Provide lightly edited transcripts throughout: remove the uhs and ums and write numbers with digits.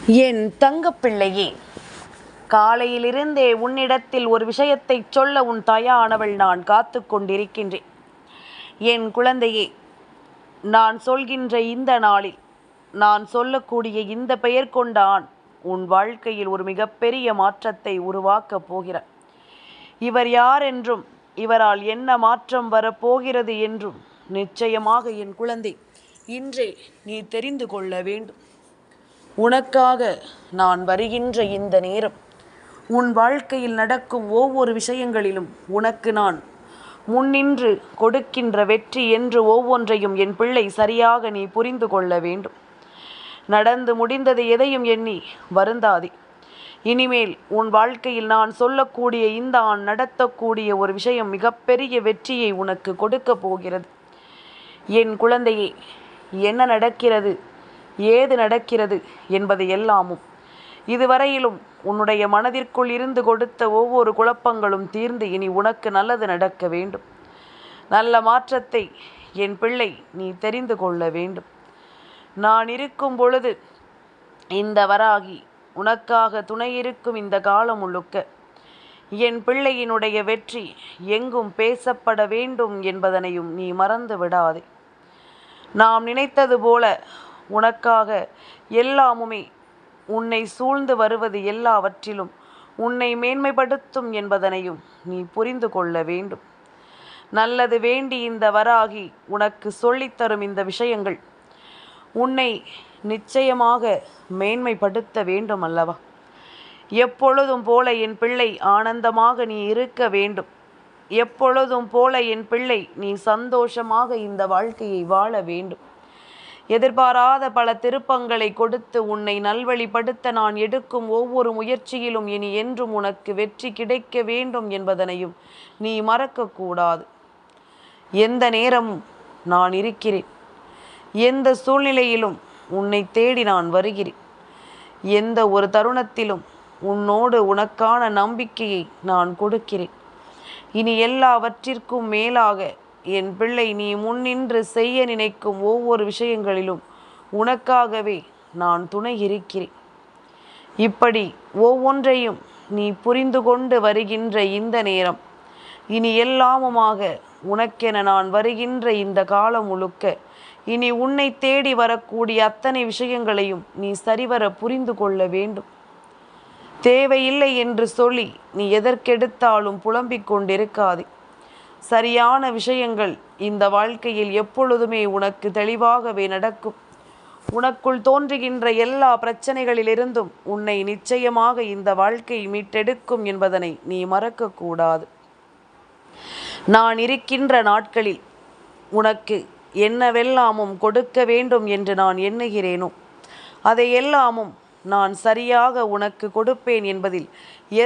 என் தங்கப்பிள்ளையே, காலையிலிருந்தே உன்னிடத்தில் ஒரு விஷயத்தை சொல்ல உன் தாயானவள் நான் காத்து கொண்டிருக்கின்றேன். என் குழந்தையே, நான் சொல்கின்ற இந்த நாளில் நான் சொல்லக்கூடிய இந்த பெயர் கொண்ட ஆண் உன் வாழ்க்கையில் ஒரு மிகப்பெரிய மாற்றத்தை உருவாக்கப் போகிறார். இவர் யார் என்றும் இவரால் என்ன மாற்றம் வரப்போகிறது என்றும் நிச்சயமாக என் குழந்தை இன்றே நீ தெரிந்து கொள்ள வேண்டும். உனக்காக நான் வருகின்ற இந்த நேரம் உன் வாழ்க்கையில் நடக்கும் ஒவ்வொரு விஷயங்களிலும் உனக்கு நான் முன்னின்று கொடுக்கின்ற வெற்றி என்று ஒவ்வொன்றையும் என் பிள்ளை சரியாக நீ புரிந்து கொள்ள வேண்டும். நடந்து முடிந்தது எதையும் எண்ணி வருந்தாதே. இனிமேல் உன் வாழ்க்கையில் நான் சொல்லக்கூடிய இந்த ஆண் நடத்தக்கூடிய ஒரு விஷயம் மிகப்பெரிய வெற்றியை உனக்கு கொடுக்க போகிறது. என் குழந்தையே, என்ன நடக்கிறது, ஏது நடக்கிறது என்பது எல்லாமும் இதுவரையிலும் உன்னுடைய மனதிற்குள் இருந்து கொடுத்த ஒவ்வொரு குழப்பங்களும் தீர்ந்து இனி உனக்கு நல்லது நடக்க வேண்டும். நல்ல மாற்றத்தை என் பிள்ளை நீ தெரிந்து கொள்ள வேண்டும். நான் இருக்கும் பொழுது இந்த வராகி உனக்காக துணை இருக்கும் இந்த காலம் முழுக்க என் பிள்ளையினுடைய வெற்றி எங்கும் பேசப்பட வேண்டும் என்பதனையும் நீ மறந்து விடாதே. நாம் நினைத்தது போல உனக்காக எல்லாமுமே உன்னை சூழ்ந்து வருவது எல்லாவற்றிலும் உன்னை மேன்மைப்படுத்தும் என்பதனையும் நீ புரிந்து கொள்ள வேண்டும். நல்லது வேண்டி இந்த வராகி உனக்கு சொல்லித்தரும் இந்த விஷயங்கள் உன்னை நிச்சயமாக மேன்மைப்படுத்த வேண்டும் அல்லவா? எப்பொழுதும் போல என் பிள்ளை ஆனந்தமாக நீ இருக்க வேண்டும். எப்பொழுதும் போல என் பிள்ளை நீ சந்தோஷமாக இந்த வாழ்க்கையை வாழ வேண்டும். எதிர்பாராத பல திருப்பங்களை கொடுத்து உன்னை நல்வழிப்படுத்த நான் எடுக்கும் ஒவ்வொரு முயற்சியிலும் இனி என்றும் உனக்கு வெற்றி கிடைக்க வேண்டும் என்பதனையும் நீ மறக்கக்கூடாது. எந்த நேரமும் நான் இருக்கிறேன். எந்த சூழ்நிலையிலும் உன்னை தேடி நான் வருகிறேன். எந்த ஒரு தருணத்திலும் உன்னோடு உனக்கான நம்பிக்கையை நான் கொடுக்கிறேன். இனி எல்லாவற்றிற்கும் மேலாக என் பிள்ளை நீ முன்னின்று செய்ய நினைக்கும் ஒவ்வொரு விஷயங்களிலும் உனக்காகவே நான் துணை இருக்கிறேன். இப்படி ஒவ்வொன்றையும் நீ புரிந்து கொண்டு வருகின்ற இந்த நேரம் இனி எல்லாமுமாக உனக்கென நான் வருகின்ற இந்த காலம் முழுக்க இனி உன்னை தேடி வரக்கூடிய அத்தனை விஷயங்களையும் நீ சரிவர புரிந்து கொள்ள வேண்டும். தேவையில்லை என்று சொல்லி நீ எதற்கெடுத்தாலும் புலம்பிக் கொண்டிருக்காதே. சரியான விஷயங்கள் இந்த வாழ்க்கையில் எப்பொழுதுமே உனக்கு தெளிவாகவே நடக்கும். உனக்குள் தோன்றுகின்ற எல்லா பிரச்சனைகளிலிருந்தும் உன்னை நிச்சயமாக இந்த வாழ்க்கை மீட்டெடுக்கும் என்பதனை நீ மறக்கக்கூடாது. நான் இருக்கின்ற நாட்களில் உனக்கு என்னவெல்லாமும் கொடுக்க வேண்டும் என்று நான் எண்ணுகிறேனோ அதை எல்லாமும் நான் சரியாக உனக்கு கொடுப்பேன் என்பதில்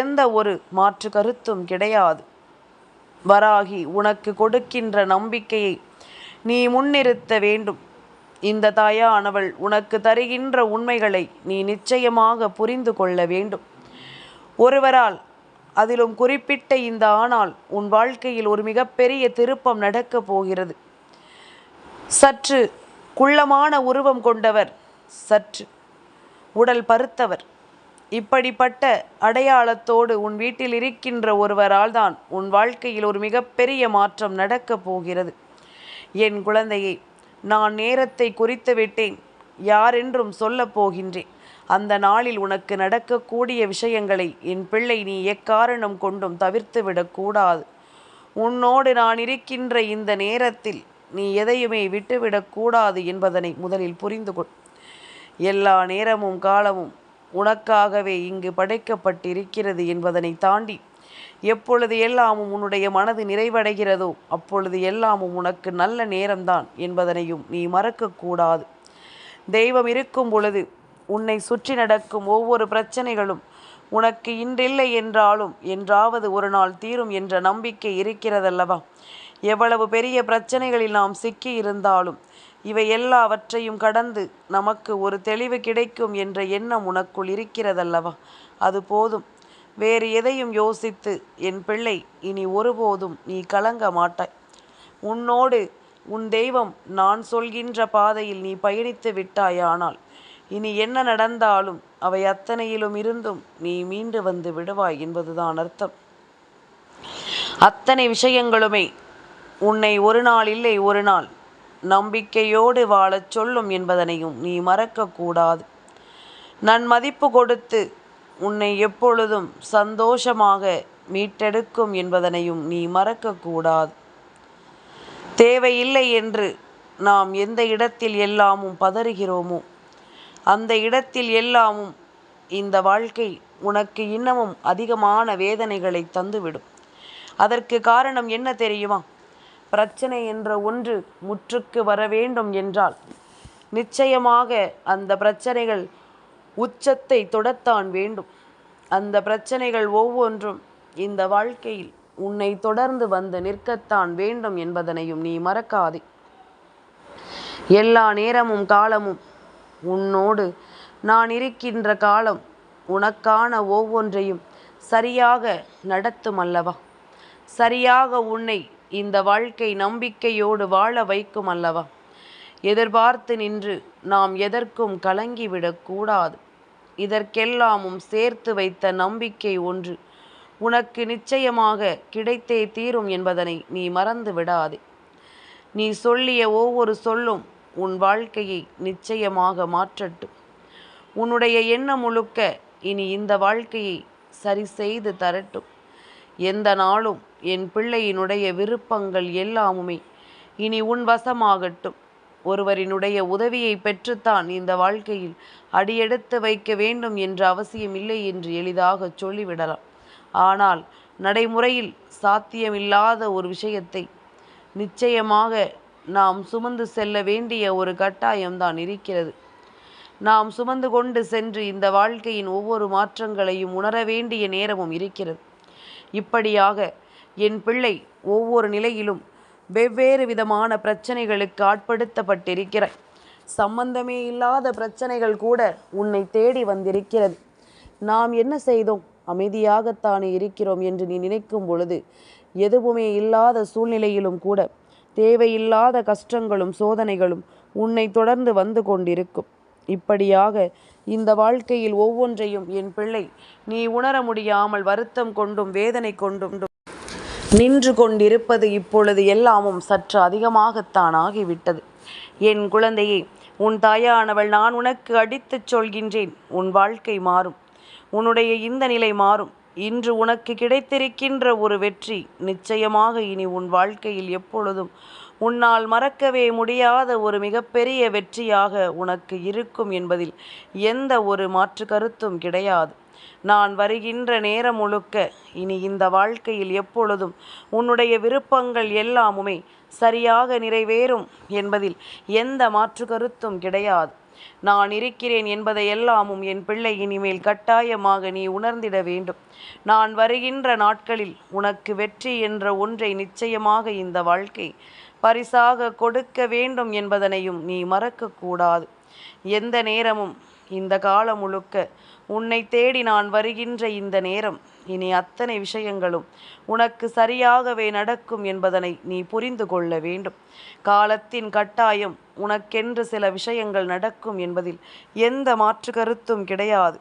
எந்த ஒரு மாற்று கருத்தும் கிடையாது. வராகி உனக்கு கொடுக்கின்ற நம்பிக்கையை நீ முன்னிறுத்த வேண்டும். இந்த தாயானவள் உனக்கு தருகின்ற உண்மைகளை நீ நிச்சயமாக புரிந்து கொள்ள வேண்டும். ஒருவரால் அதிலும் குறிப்பிட்ட இந்த ஆணால் உன் வாழ்க்கையில் ஒரு மிகப்பெரிய திருப்பம் நடக்கப் போகிறது. சற்று குள்ளமான உருவம் கொண்டவர், சற்று உடல் பருத்தவர், இப்படிப்பட்ட அடையாளத்தோடு உன் வீட்டில் இருக்கின்ற ஒருவரால் தான் உன் வாழ்க்கையில் ஒரு மிகப்பெரிய மாற்றம் நடக்கப் போகிறது. என் குழந்தையை, நான் நேரத்தை குறித்து விட்டேன், யாரென்றும் சொல்லப் போகின்றேன். அந்த நாளில் உனக்கு நடக்கக்கூடிய விஷயங்களை என் பிள்ளை நீ எக்காரணம் கொண்டும் தவிர்த்து விடக்கூடாது. உன்னோடு நான் இருக்கின்ற இந்த நேரத்தில் நீ எதையுமே விட்டுவிடக்கூடாது என்பதனை முதலில் புரிந்து கொள். எல்லா நேரமும் காலமும் உனக்காகவே இங்கு படைக்கப்பட்டிருக்கிறது என்பதனை தாண்டி எப்பொழுது எல்லாமும் உன்னுடைய மனது நிறைவடைகிறதோ அப்பொழுது எல்லாமும் உனக்கு நல்ல நேரம்தான் என்பதனையும் நீ மறக்கக்கூடாது. தெய்வம் இருக்கும் பொழுது உன்னை சுற்றி நடக்கும் ஒவ்வொரு பிரச்சனைகளும் உனக்கு இன்றில்லை என்றாலும் என்றாவது ஒரு நாள் தீரும் என்ற நம்பிக்கை இருக்கிறதல்லவா? எவ்வளவு பெரிய பிரச்சனைகளில் நாம் சிக்கி இருந்தாலும் இவை எல்லாவற்றையும் கடந்து நமக்கு ஒரு தெளிவு கிடைக்கும் என்ற எண்ணம் உனக்குள் இருக்கிறதல்லவா? அது போதும். வேறு எதையும் யோசித்து என் பிள்ளை இனி ஒருபோதும் நீ கலங்க மாட்டாய். உன்னோடு உன் தெய்வம் நான் சொல்கின்ற பாதையில் நீ பயணித்து விட்டாயானால் இனி என்ன நடந்தாலும் அவை அத்தனையிலும் இருந்தும் நீ மீண்டு வந்து விடுவாய் என்பதுதான் அர்த்தம். அத்தனை விஷயங்களுமே உன்னை ஒரு நாள் இல்லை ஒரு நாள் நம்பிக்கையோடு வாழச் சொல்லும் என்பதனையும் நீ மறக்கக்கூடாது. நன்மதிப்பு கொடுத்து உன்னை எப்பொழுதும் சந்தோஷமாக மீட்டெடுக்கும் என்பதனையும் நீ மறக்கக்கூடாது. தேவையில்லை என்று நாம் எந்த இடத்தில் எல்லாமும் பதறுகிறோமோ அந்த இடத்தில் எல்லாமும் இந்த வாழ்க்கை உனக்கு இன்னமும் அதிகமான வேதனைகளை தந்துவிடும். அதற்கு காரணம் என்ன தெரியுமா? பிரச்சனை என்ற ஒன்று முற்றுக்கு வர வேண்டும் என்றால் நிச்சயமாக அந்த பிரச்சனைகள் உச்சத்தை தொடத்தான் வேண்டும். அந்த பிரச்சனைகள் ஒவ்வொன்றும் இந்த வாழ்க்கையில் உன்னை தொடர்ந்து வந்து நிற்கத்தான் வேண்டும் என்பதனையும் நீ மறக்காதே. எல்லா நேரமும் காலமும் உன்னோடு நான் இருக்கின்ற காலம் உனக்கான ஒவ்வொன்றையும் சரியாக நடத்தும் அல்லவா? சரியாக உன்னை இந்த வாழ்க்கை நம்பிக்கையோடு வாழ வைக்கும் அல்லவா? எதிர்பார்த்து நின்று நாம் எதற்கும் கலங்கிவிடக்கூடாது. இதற்கெல்லாமும் சேர்த்து வைத்த நம்பிக்கை ஒன்று உனக்கு நிச்சயமாக கிடைத்தே தீரும் என்பதனை நீ மறந்து விடாதே. நீ சொல்லிய ஒவ்வொரு சொல்லும் உன் வாழ்க்கையை நிச்சயமாக மாற்றட்டும். உன்னுடைய எண்ணம் முழுக்க இனி இந்த வாழ்க்கையை சரி செய்து தரட்டும். எந்த நாளும் என் பிள்ளையினுடைய விருப்பங்கள் எல்லாமுமே இனி உன் வசமாகட்டும். ஒருவரினுடைய உதவியை பெற்றுத்தான் இந்த வாழ்க்கையில் அடியெடுத்து வைக்க வேண்டும் என்ற அவசியம் இல்லை என்று எளிதாக சொல்லிவிடலாம். ஆனால் நடைமுறையில் சாத்தியமில்லாத ஒரு விஷயத்தை நிச்சயமாக நாம் சுமந்து செல்ல வேண்டிய ஒரு கட்டாயம்தான் இருக்கிறது. நாம் சுமந்து கொண்டு சென்று இந்த வாழ்க்கையின் ஒவ்வொரு மாற்றங்களையும் உணர வேண்டிய நேரமும் இருக்கிறது. இப்படியாக என் பிள்ளை ஒவ்வொரு நிலையிலும் வெவ்வேறு விதமான பிரச்சனைகளுக்கு ஆட்படுத்தப்பட்டிருக்கிறாய். சம்பந்தமே இல்லாத பிரச்சனைகள் கூட உன்னை தேடி வந்திருக்கிறது. நாம் என்ன செய்தோம்? அமைதியாகத்தானே இருக்கிறோம் என்று நீ நினைக்கும் பொழுது எதுவுமே இல்லாத சூழ்நிலையிலும் கூட தேவையில்லாத கஷ்டங்களும் சோதனைகளும் உன்னை தொடர்ந்து வந்து கொண்டிருக்கும். இப்படியாக இந்த வாழ்க்கையில் ஒவ்வொன்றையும் என் பிள்ளை நீ உணர முடியாமல் வருத்தம் கொண்டும் வேதனை கொண்டும் நின்று கொண்டிருப்பது இப்பொழுது எல்லாமும் சற்று அதிகமாகத்தான் ஆகிவிட்டது. என் குழந்தையே, உன் தாயானவள் நான் உனக்கு அடித்துச் சொல்கின்றேன். உன் வாழ்க்கை மாறும். உன்னுடைய இந்த நிலை மாறும். இன்று உனக்கு கிடைத்திருக்கின்ற ஒரு வெற்றி நிச்சயமாக இனி உன் வாழ்க்கையில் எப்பொழுதும் உன்னால் மறக்கவே முடியாத ஒரு மிகப்பெரிய வெற்றியாக உனக்கு இருக்கும் என்பதில் எந்த ஒரு மாற்று கருத்தும் கிடையாது. நான் வருகின்ற நேரம் முழுக்க இனி இந்த வாழ்க்கையில் எப்பொழுதும் உன்னுடைய விருப்பங்கள் எல்லாமுமே சரியாக நிறைவேறும் என்பதில் எந்த மாற்று கருத்தும் கிடையாது. நான் இருக்கிறேன் என்பதை எல்லாமும் என் பிள்ளை இனிமேல் கட்டாயமாக நீ உணர்ந்திட வேண்டும். நான் வருகின்ற நாட்களில் உனக்கு வெற்றி என்ற ஒன்றை நிச்சயமாக இந்த வாழ்க்கை பரிசாக கொடுக்க வேண்டும் என்பதனையும் நீ மறக்கக்கூடாது. எந்த நேரமும் இந்த காலம் முழுக்க உன்னை தேடி நான் வருகின்ற இந்த நேரம் இனி அத்தனை விஷயங்களும் உனக்கு சரியாகவே நடக்கும் என்பதனை நீ புரிந்து கொள்ள வேண்டும். காலத்தின் கட்டாயம் உனக்கென்று சில விஷயங்கள் நடக்கும் என்பதில் எந்த மாற்று கருத்தும் கிடையாது.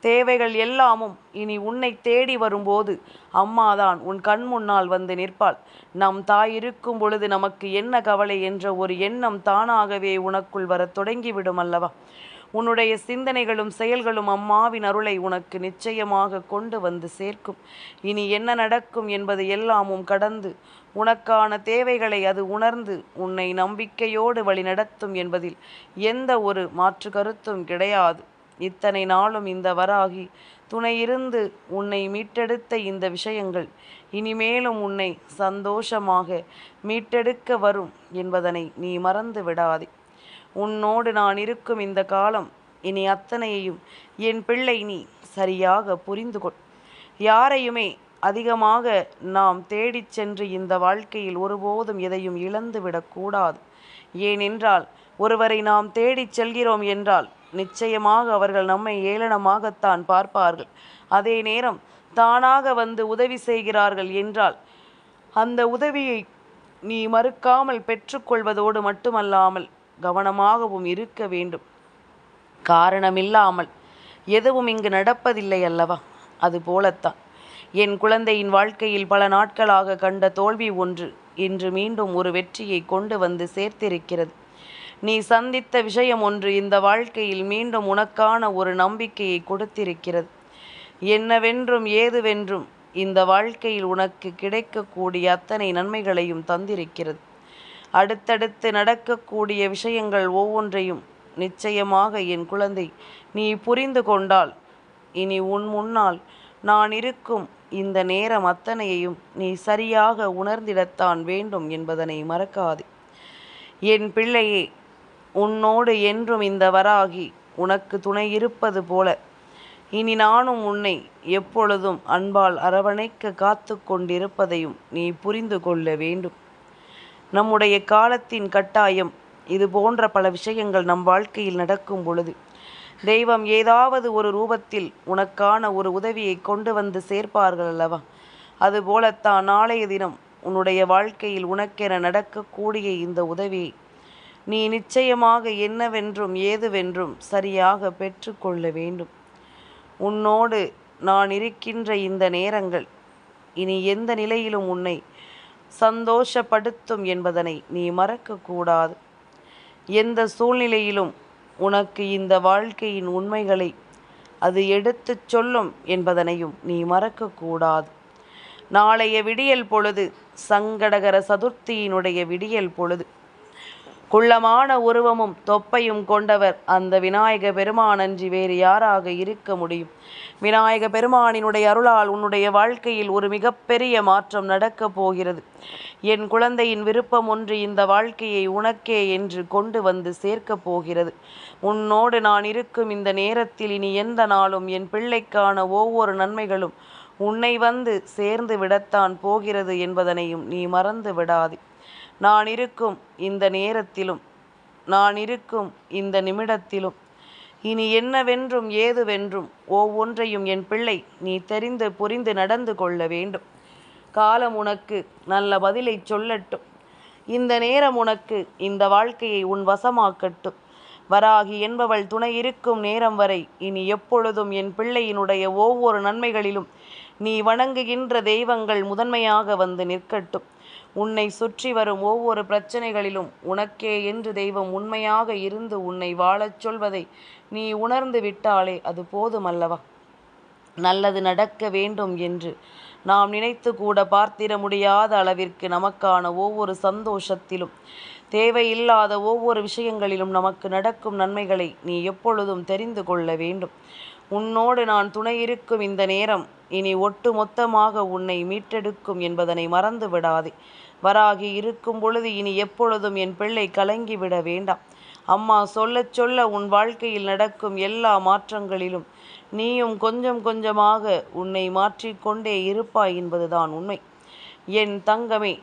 தேவைகள் எல்லாமும் இனி உன்னை தேடி வரும்போது அம்மாதான் உன் கண் முன்னால் வந்து நிற்பாள். நம் தாய் இருக்கும் பொழுது நமக்கு என்ன கவலை என்ற ஒரு எண்ணம் தானாகவே உனக்குள் வர தொடங்கிவிடும் அல்லவா? உன்னுடைய சிந்தனைகளும் செயல்களும் அம்மாவின் அருளை உனக்கு நிச்சயமாக கொண்டு வந்து சேர்க்கும். இனி என்ன நடக்கும் என்பது எல்லாமும் கடந்து உனக்கான தேவைகளை அது உணர்ந்து உன்னை நம்பிக்கையோடு வழிநடத்தும் என்பதில் எந்த ஒரு மாற்று கருத்தும் கிடையாது. இத்தனை நாளும் இந்த வராகி துணையிருந்து உன்னை மீட்டெடுத்த இந்த விஷயங்கள் இனிமேலும் உன்னை சந்தோஷமாக மீட்டெடுக்க வரும் என்பதனை நீ மறந்து விடாதே. உன்னோடு நான் இருக்கும் இந்த காலம் இனி அத்தனையையும் என் பிள்ளை நீ சரியாக புரிந்து கொள். யாரையுமே அதிகமாக நாம் தேடிச் சென்று இந்த வாழ்க்கையில் ஒருபோதும் எதையும் இழந்து விடக்கூடாது. ஏனென்றால் ஒருவரை நாம் தேடிச் செல்கிறோம் என்றால் நிச்சயமாக அவர்கள் நம்மை ஏளனமாகத்தான் பார்ப்பார்கள். அதே நேரம் தானாக வந்து உதவி செய்கிறார்கள் என்றால் அந்த உதவியை நீ மறுக்காமல் பெற்றுக்கொள்வதோடு மட்டுமல்லாமல் கவனமாகவும் இருக்க வேண்டும். காரணமில்லாமல் எதுவும் இங்கு நடப்பதில்லை அல்லவா? அதுபோலத்தான் என் குழந்தையின் வாழ்க்கையில் பல நாட்களாக கண்ட தோல்வி ஒன்று இன்று மீண்டும் ஒரு வெற்றியை கொண்டு வந்து சேர்த்திருக்கிறது. நீ சந்தித்த விஷயம் ஒன்று இந்த வாழ்க்கையில் மீண்டும் உனக்கான ஒரு நம்பிக்கையை கொடுத்திருக்கிறது. என்னவென்றும் ஏதுவென்றும் இந்த வாழ்க்கையில் உனக்கு கிடைக்கக்கூடிய அத்தனை நன்மைகளையும் தந்திருக்கிறது. அடுத்தடுத்து நடக்கக்கூடிய விஷயங்கள் ஒவ்வொன்றையும் நிச்சயமாக என் குழந்தை நீ புரிந்து கொண்டால் இனி உன் முன்னால் நான் இருக்கும் இந்த நேரம் அத்தனையையும் நீ சரியாக உணர்ந்திடத்தான் வேண்டும் என்பதனை மறக்காதே. என் பிள்ளையே, உன்னோடு என்றும் இந்த வராகி உனக்கு துணை இருப்பது போல இனி நானும் உன்னை எப்பொழுதும் அன்பால் அரவணைக்க காத்து கொண்டிருப்பதையும் நீ புரிந்து கொள்ள வேண்டும். நம்முடைய காலத்தின் கட்டாயம் இது போன்ற பல விஷயங்கள் நம் வாழ்க்கையில் நடக்கும் பொழுது தெய்வம் ஏதாவது ஒரு ரூபத்தில் உனக்கான ஒரு உதவியை கொண்டு வந்து சேர்ப்பார்கள் அல்லவா? அதுபோலத்தான் நாளைய தினம் உன்னுடைய வாழ்க்கையில் உனக்கென நடக்கக்கூடிய இந்த உதவியை நீ நிச்சயமாக என்னவென்றும் ஏதுவென்றும் சரியாக பெற்றுக்கொள்ள வேண்டும். உன்னோடு நான் இருக்கின்ற இந்த நேரங்கள் இனி எந்த நிலையிலும் உன்னை சந்தோஷப்படுத்தும் என்பதனை நீ மறக்கக்கூடாது. எந்த சூழ்நிலையிலும் உனக்கு இந்த வாழ்க்கையின் உண்மைகளை அது எடுத்துச் சொல்லும் என்பதனையும் நீ மறக்கக்கூடாது. நாளைய விடியல் பொழுது சங்கடகர சதுர்த்தியினுடைய விடியல் பொழுது குள்ளமான உருவமும் தொப்பையும் கொண்டவர் அந்த விநாயக பெருமானன்றி வேறு யாராக இருக்க முடியும்? விநாயக பெருமானினுடைய அருளால் உன்னுடைய வாழ்க்கையில் ஒரு மிகப்பெரிய மாற்றம் நடக்கப் போகிறது. என் குழந்தையின் விருப்பம் ஒன்று இந்த வாழ்க்கையை உனக்கே என்று கொண்டு வந்து சேர்க்கப் போகிறது. உன்னோடு நான் இருக்கும் இந்த நேரத்தில் இனி எந்த நாளும் என் பிள்ளைக்கான ஒவ்வொரு நன்மைகளும் உன்னை வந்து சேர்ந்து விடத்தான் போகிறது என்பதனையும் நீ மறந்து விடாதே. நான் இருக்கும் இந்த நேரத்திலும் நான் இருக்கும் இந்த நிமிடத்திலும் இனி என்னவென்றும் ஏதுவென்றும் ஒவ்வொன்றையும் என் பிள்ளை நீ தெரிந்து புரிந்து நடந்து கொள்ள வேண்டும். காலம் உனக்கு நல்ல பதிலை சொல்லட்டும். இந்த நேரம் உனக்கு இந்த வாழ்க்கையை உன் வசமாக்கட்டும். வராகி என்பவள் துணை இருக்கும் நேரம் வரை இனி எப்பொழுதும் என் பிள்ளையினுடைய ஒவ்வொரு நன்மைகளிலும் நீ வணங்குகின்ற தெய்வங்கள் முதன்மையாக வந்து நிற்கட்டும். உன்னை சுற்றி வரும் ஒவ்வொரு பிரச்சனைகளிலும் உனக்கே என்று தெய்வம் உண்மையாக இருந்து உன்னை வாழச் சொல்வதை நீ உணர்ந்து விட்டாலே அது போதுமல்லவா? நல்லது நடக்க வேண்டும் என்று நாம் நினைத்து கூட பார்த்திட முடியாத அளவிற்கு நமக்கான ஒவ்வொரு சந்தோஷத்திலும் தேவையில்லாத ஒவ்வொரு விஷயங்களிலும் நமக்கு நடக்கும் நன்மைகளை நீ எப்பொழுதும் தெரிந்து கொள்ள வேண்டும். உன்னோடு நான் துணை இருக்கும் இந்த நேரம் இனி ஒட்டு மொத்தமாக உன்னை மீட்டெடுக்கும் என்பதனை மறந்து விடாதே. வராகி இருக்கும் பொழுது இனி எப்பொழுதும் என் பிள்ளை கலங்கிவிட வேண்டாம். அம்மா சொல்ல சொல்ல உன் வாழ்க்கையில் நடக்கும் எல்லா மாற்றங்களிலும் நீயும் கொஞ்சம் கொஞ்சமாக உன்னை மாற்றிக்கொண்டே இருப்பாய் என்பதுதான் உண்மை. என் தங்கமே,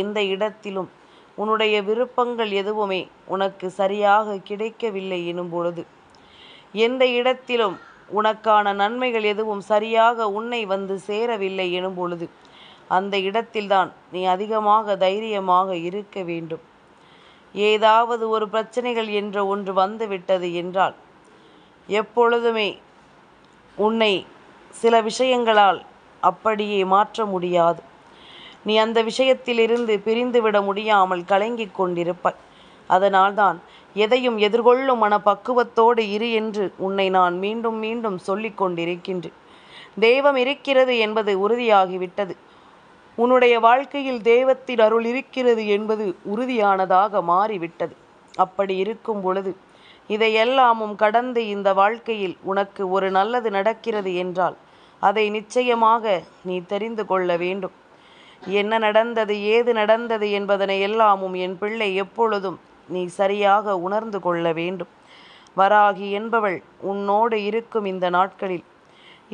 எந்த இடத்திலும் உன்னுடைய விருப்பங்கள் எதுவுமே உனக்கு சரியாக கிடைக்கவில்லை எனும் பொழுது, எந்த இடத்திலும் உனக்கான நன்மைகள் எதுவும் சரியாக உன்னை வந்து சேரவில்லை எனும் பொழுது அந்த இடத்தில்தான் நீ அதிகமாக தைரியமாக இருக்க வேண்டும். ஏதாவது ஒரு பிரச்சனைகள் என்ற ஒன்று வந்துவிட்டது என்றால் எப்பொழுதுமே உன்னை சில விஷயங்களால் அப்படியே மாற்ற முடியாது. நீ அந்த விஷயத்திலிருந்து பிரிந்துவிட முடியாமல் கலங்கிக் கொண்டிருப்பாய். அதனால்தான் எதையும் எதிர்கொள்ளும் மனப்பக்குவத்தோடு இரு என்று உன்னை நான் மீண்டும் மீண்டும் சொல்லிக் கொண்டிருக்கின்றேன். தெய்வம் இருக்கிறது என்பது உறுதியாகிவிட்டது. உன்னுடைய வாழ்க்கையில் தெய்வத்தின் அருள் இருக்கிறது என்பது உறுதியானதாக மாறிவிட்டது. அப்படி இருக்கும் பொழுது இதையெல்லாமும் கடந்து இந்த வாழ்க்கையில் உனக்கு ஒரு நல்லது நடக்கிறது என்றால் அதை நிச்சயமாக நீ தெரிந்து கொள்ள வேண்டும். என்ன நடந்தது, ஏது நடந்தது என்பதனை எல்லாமும் என் பிள்ளை எப்பொழுதும் நீ சரியாக உணர்ந்து கொள்ள வேண்டும். வராகி என்பவள் உன்னோடு இருக்கும் இந்த நாட்களில்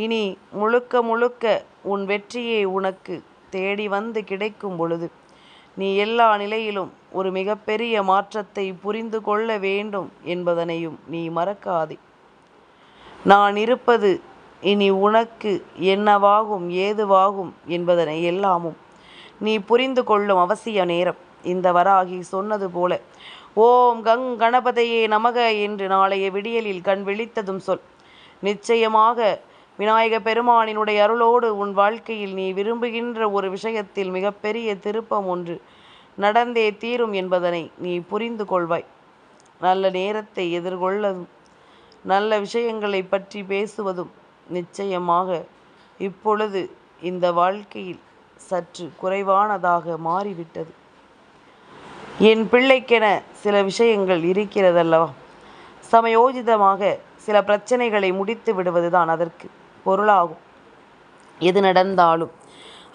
இனி முழுக்க முழுக்க உன் வெற்றியே உனக்கு தேடி வந்து கிடைக்கும் பொழுது நீ எல்லா நிலையிலும் ஒரு மிகப்பெரிய மாற்றத்தை புரிந்து கொள்ள வேண்டும் என்பதனையும் நீ மறக்காதே. நான் இருப்பது இனி உனக்கு என்னவாகும் ஏதுவாகும் என்பதனை எல்லாமும் நீ புரிந்து கொள்ளும் அவசிய நேரம். இந்த வராகி சொன்னது போல ஓம் கணபதையே நமக என்று நாளைய விடியலில் கண் விழித்ததும் சொல். நிச்சயமாக விநாயக பெருமானினுடைய அருளோடு உன் வாழ்க்கையில் நீ விரும்புகின்ற ஒரு விஷயத்தில் மிகப்பெரிய திருப்பம் ஒன்று நடந்தே தீரும் என்பதனை நீ புரிந்து கொள்வாய். நல்ல நேரத்தை எதிர்கொள்ளதும் நல்ல விஷயங்களை பற்றி பேசுவதும் நிச்சயமாக இப்பொழுது இந்த வாழ்க்கையில் சற்று குறைவானதாக மாறிவிட்டது. என் பிள்ளைக்கென சில விஷயங்கள் இருக்கிறதல்லவா? சமயோஜிதமாக சில பிரச்சனைகளை முடித்து விடுவதுதான் அதற்கு பொருளாகும். எது நடந்தாலும்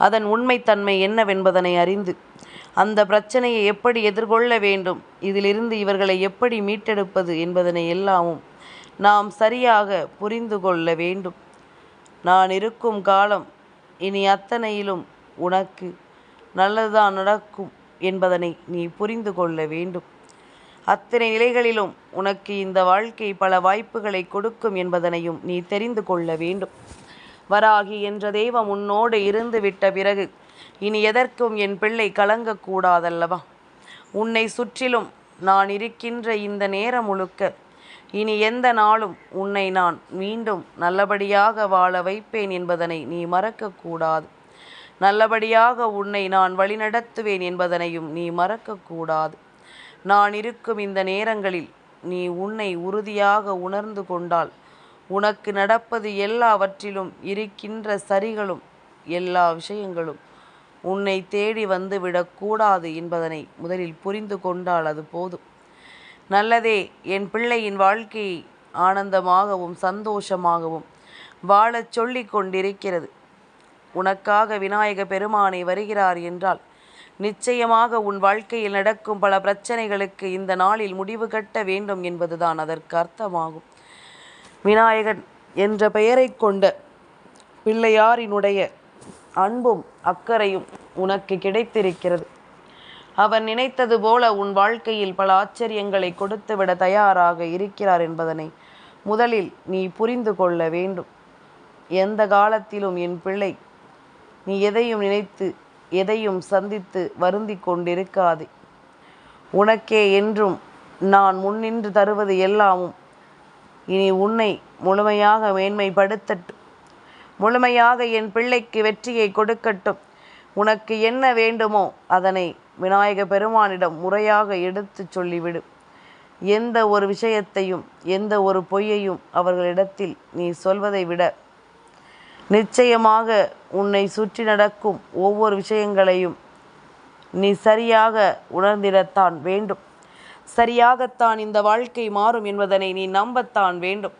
அதன் உண்மைத்தன்மை என்னவென்பதனை அறிந்து அந்த பிரச்சனையை எப்படி எதிர்கொள்ள வேண்டும், இதிலிருந்து இவர்களை எப்படி மீட்டெடுப்பது என்பதனை எல்லாமும் நாம் சரியாக புரிந்து கொள்ள வேண்டும். நான் இருக்கும் காலம் இனி அத்தனையிலும் உனக்கு நல்லதுதான் நடக்கும் என்பதனை நீ புரிந்து கொள்ள வேண்டும். அத்தனை நிலைகளிலும் உனக்கு இந்த வாழ்க்கை பல வாய்ப்புகளை கொடுக்கும் என்பதனையும் நீ தெரிந்து கொள்ள வேண்டும். வராகி என்ற தெய்வம் உன்னோடு இருந்து விட்ட பிறகு இனி எதற்கும் என் பிள்ளை கலங்கக்கூடாதல்லவா? உன்னை சுற்றிலும் நான் இருக்கின்ற இந்த நேரம் முழுக்க இனி எந்த நாளும் உன்னை நான் மீண்டும் நல்லபடியாக வாழ வைப்பேன் என்பதனை நீ மறக்கக்கூடாது. நல்லபடியாக உன்னை நான் வழிநடத்துவேன் என்பதனையும் நீ மறக்கக்கூடாது. நான் இருக்கும் இந்த நேரங்களில் நீ உன்னை உறுதியாக உணர்ந்து கொண்டால் உனக்கு நடப்பது எல்லாவற்றிலும் இருக்கின்ற சரிகளும் எல்லா விஷயங்களும் உன்னை தேடி வந்து விடக்கூடாது என்பதனை முதலில் புரிந்து கொண்டால் அது போதும். நல்லதே என் பிள்ளையின் வாழ்க்கையை ஆனந்தமாகவும் சந்தோஷமாகவும் வாழச் சொல்லி கொண்டிருக்கிறது. உனக்காக விநாயக பெருமானை வருகிறார் என்றால் நிச்சயமாக உன் வாழ்க்கையில் நடக்கும் பல பிரச்சனைகளுக்கு இந்த நாளில் முடிவு கட்ட வேண்டும் என்பதுதான் அதற்கு அர்த்தமாகும். விநாயகன் என்ற பெயரை கொண்ட பிள்ளையாரினுடைய அன்பும் அக்கறையும் உனக்கு கிடைத்திருக்கிறது. அவன் நினைத்தது போல உன் வாழ்க்கையில் பல ஆச்சரியங்களை கொடுத்துவிட தயாராக இருக்கிறார் என்பதனை முதலில் நீ புரிந்து கொள்ள வேண்டும். எந்த காலத்திலும் என் பிள்ளை நீ எதையும் நினைத்து எதையும் சந்தித்து வருந்தி கொண்டிருக்காதே. உனக்கே என்றும் நான் முன்னின்று தருவது எல்லாமும் இனி உன்னை முழுமையாக மேன்மைப்படுத்தட்டும். முழுமையாக என் பிள்ளைக்கு வெற்றியை கொடுக்கட்டும். உனக்கு என்ன வேண்டுமோ அதனை விநாயக பெருமானிடம் முறையாக எடுத்து சொல்லிவிடு. எந்த ஒரு விஷயத்தையும் எந்த ஒரு பொய்யையும் அவர்களிடத்தில் நீ சொல்வதை விட நிச்சயமாக உன்னை சுற்றி நடக்கும் ஒவ்வொரு விஷயங்களையும் நீ சரியாக உணர்ந்திடத்தான் வேண்டும். சரியாகத்தான் இந்த வாழ்க்கை மாறும் என்பதனை நீ நம்பத்தான் வேண்டும்.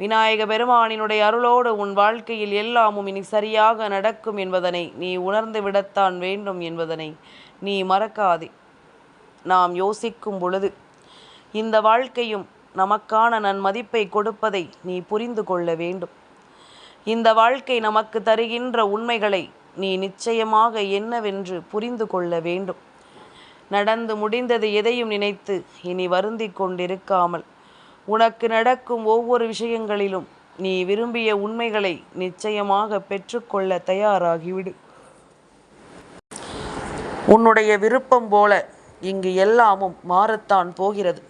விநாயக பெருமானினுடைய அருளோடு உன் வாழ்க்கையில் எல்லாமும் இனி சரியாக நடக்கும் என்பதனை நீ உணர்ந்து விடத்தான் வேண்டும் என்பதனை நீ மறக்காதே. நாம் யோசிக்கும் பொழுது இந்த வாழ்க்கையும் நமக்கான நன்மதிப்பை கொடுப்பதை நீ புரிந்து கொள்ள வேண்டும். இந்த வாழ்க்கை நமக்கு தருகின்ற உண்மைகளை நீ நிச்சயமாக என்னவென்று புரிந்து கொள்ள வேண்டும். நடந்து முடிந்தது எதையும் நினைத்து இனி வருந்தி கொண்டிருக்காமல் உனக்கு நடக்கும் ஒவ்வொரு விஷயங்களிலும் நீ விரும்பிய உண்மைகளை நிச்சயமாக பெற்றுக்கொள்ள தயாராகிவிடு. உன்னுடைய விருப்பம் போல இங்கு எல்லாமும் மாறத்தான் போகிறது.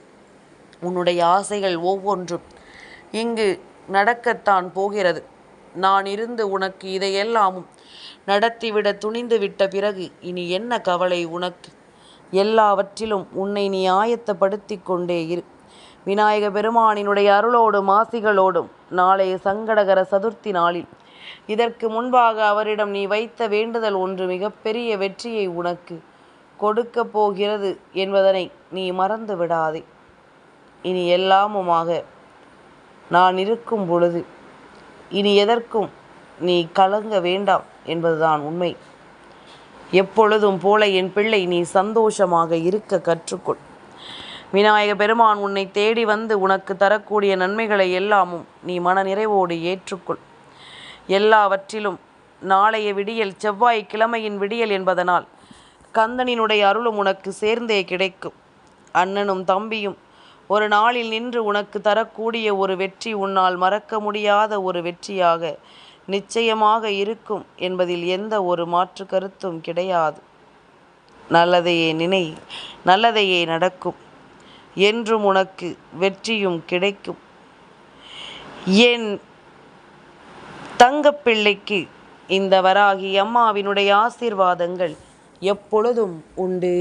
உன்னுடைய ஆசைகள் ஒவ்வொன்றும் இங்கு நடக்கத்தான் போகிறது. நான் இருந்து உனக்கு இதையெல்லாமும் நடத்திவிட துணிந்து விட்ட பிறகு இனி என்ன கவலை உனக்கு? எல்லாவற்றிலும் உன்னை நீ ஆயத்தப்படுத்தி கொண்டே இரு. விநாயக பெருமானினுடைய அருளோடும் ஆசிகளோடும் நாளைய சங்கடகர சதுர்த்தி நாளில் இதற்கு முன்பாக அவரிடம் நீ வைத்த வேண்டுதல் ஒன்று மிகப்பெரிய வெற்றியை உனக்கு கொடுக்க போகிறது என்பதனை நீ மறந்து விடாதே. இனி எல்லாமுமாக நான் இருக்கும் பொழுது இனி எதற்கும் நீ கலங்க வேண்டாம் என்பதுதான் உண்மை. எப்பொழுதும் போல என் பிள்ளை நீ சந்தோஷமாக இருக்க கற்றுக்கொள். விநாயக பெருமான் உன்னை தேடி வந்து உனக்கு தரக்கூடிய நன்மைகளை எல்லாமும் நீ மன நிறைவோடு ஏற்றுக்கொள். எல்லாவற்றிலும் நாளைய விடியல் செவ்வாய்க்கிழமையின் விடியல் என்பதனால் கந்தனினுடைய அருளும் உனக்கு சேர்ந்தே கிடைக்கும். அண்ணனும் தம்பியும் ஒரு நாளில் நின்று உனக்கு தரக்கூடிய ஒரு வெற்றி உன்னால் மறக்க முடியாத ஒரு வெற்றியாக நிச்சயமாக இருக்கும் என்பதில் எந்த ஒரு மாற்று கருத்தும் கிடையாது. நல்லதையே நினை, நல்லதையே நடக்கும். என்றும் உனக்கு வெற்றியும் கிடைக்கும். என் தங்கப்பிள்ளைக்கு இந்த வராகி அம்மாவினுடைய ஆசீர்வாதங்கள் எப்பொழுதும் உண்டு.